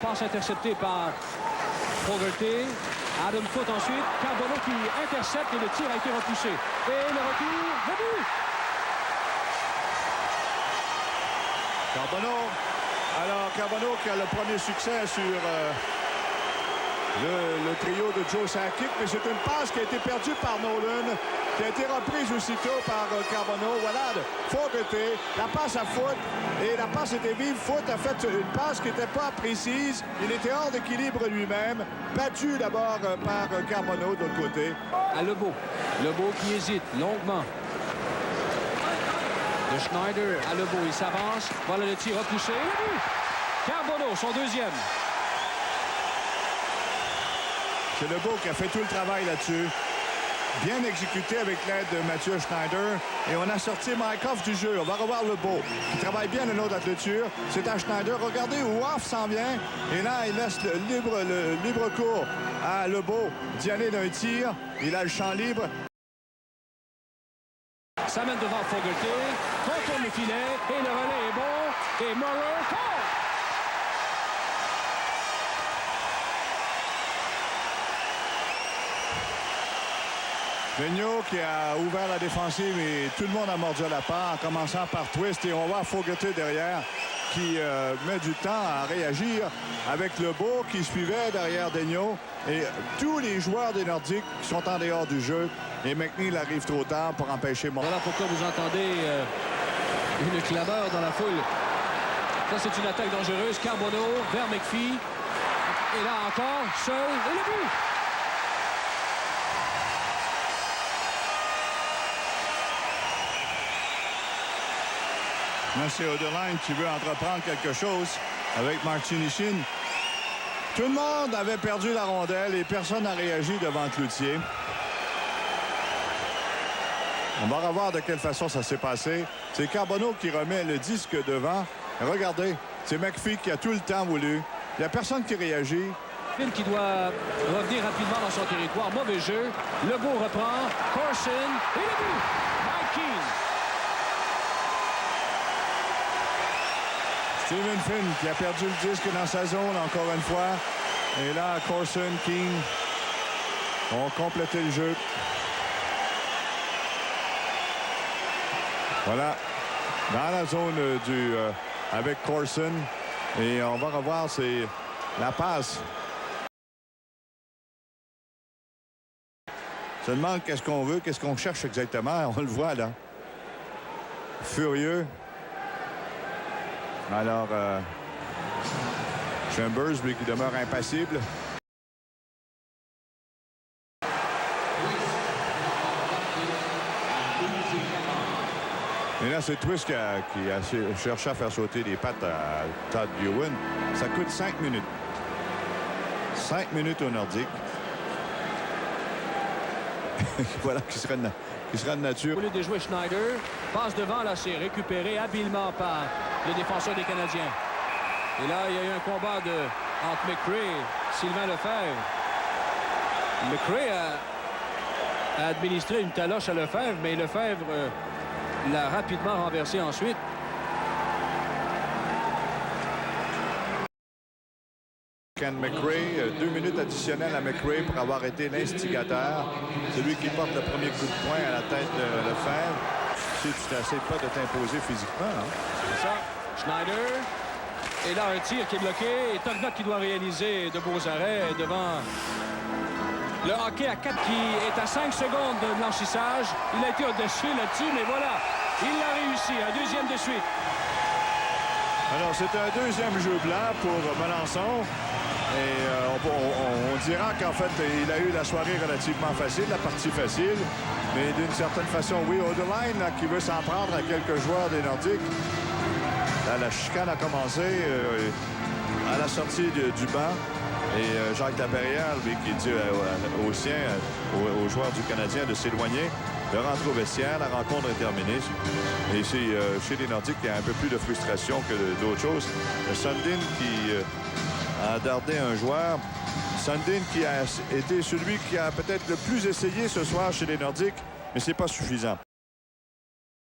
Passe interceptée par Fogarty. Adam Foote ensuite. Carbonneau qui intercepte et le tir a été repoussé. Et le retour, le but! Carbonneau. Alors, Carbonneau qui a le premier succès sur le trio de Joe Sakic, mais c'est une passe qui a été perdue par Nolan, qui a été reprise aussitôt par Carbonneau. Voilà, Fogarty, la passe à Foote, et la passe était vive. Foote a fait une passe qui n'était pas précise. Il était hors d'équilibre lui-même, battu d'abord par Carbonneau de l'autre côté. À Lebeau. Lebeau qui hésite longuement. De Schneider à Lebeau, il s'avance. Voilà le tir repoussé. Carbonneau, son deuxième. C'est Lebeau qui a fait tout le travail là-dessus. Bien exécuté avec l'aide de Mathieu Schneider. Et on a sorti Markov du jeu. On va revoir Lebeau qui travaille bien le nord d'athléture. C'est à Schneider. Regardez où Hoff s'en vient. Et là, il laisse le libre cours à Lebeau d'y aller d'un tir. Il a le champ libre. Ça mène devant Fogarty. Contourne le filet. Et le relais est bon. Et Maurer compte. Vigneault qui a ouvert la défensive et tout le monde a mordu à la part en commençant par Twist. Et on voit Fogarty derrière qui met du temps à réagir avec Lebeau qui suivait derrière Vigneault. Et tous les joueurs des Nordiques sont en dehors du jeu. Et McNeil arrive trop tard pour empêcher Morin. Voilà pourquoi vous entendez une clameur dans la foule. Ça, c'est une attaque dangereuse. Carbonneau vers McPhee. Et là encore, seul. Et le but! Là, c'est Oderline qui veut entreprendre quelque chose avec Mark Chinichin. Tout le monde avait perdu la rondelle et personne n'a réagi devant Cloutier. On va revoir de quelle façon ça s'est passé. C'est Carbonneau qui remet le disque devant. Regardez, c'est McPhee qui a tout le temps voulu. Il n'y a personne qui réagit. Phil qui doit revenir rapidement dans son territoire. Mauvais jeu. Lebeau reprend. Corson. Et le but! Mike Keane. Stephen Finn qui a perdu le disque dans sa zone encore une fois. Et là, Corson, Keane ont complété le jeu. Voilà, dans la zone avec Corson. Et on va revoir, c'est la passe. Se demande qu'est-ce qu'on veut, qu'est-ce qu'on cherche exactement. On le voit là. Furieux. Alors, Chambers, lui, qui demeure impassible. Et là, c'est Twist qui a cherché à faire sauter les pattes à Todd Ewan. Ça coûte 5 minutes. 5 minutes au Nordique. Voilà qui sera de nature. Au lieu de jouer Schneider, passe devant, là, c'est récupéré habilement par le défenseur des Canadiens. Et là, il y a eu un combat entre McRae et Sylvain Lefebvre. McRae a administré une taloche à Lefebvre, mais Lefebvre l'a rapidement renversé ensuite. Ken McRae, 2 minutes additionnelles à McRae pour avoir été l'instigateur. Celui qui porte le premier coup de poing à la tête de Lefebvre. Si tu n'essaies pas de t'imposer physiquement. Hein? C'est ça. Schneider. Et là, un tir qui est bloqué. Et Tugnutt qui doit réaliser de beaux arrêts devant le hockey à 4 qui est à 5 secondes de blanchissage. Il a été au-dessus là-dessus, mais voilà. Il l'a réussi. Un deuxième de suite. Alors, c'est un deuxième jeu blanc pour Melançon. Et on dira qu'en fait, il a eu la soirée relativement facile, la partie facile. Mais d'une certaine façon, oui, Oderline qui veut s'en prendre à quelques joueurs des Nordiques. Là, la chicane a commencé à la sortie du banc. Et Jacques Laperrière, lui, qui dit aux siens, aux joueurs du Canadien de s'éloigner, de rentrer au vestiaire. La rencontre est terminée. Et c'est chez les Nordiques, il y a un peu plus de frustration que d'autres choses. Sundin qui a dardé un joueur. Sundin qui a été celui qui a peut-être le plus essayé ce soir chez les Nordiques, mais c'est pas suffisant.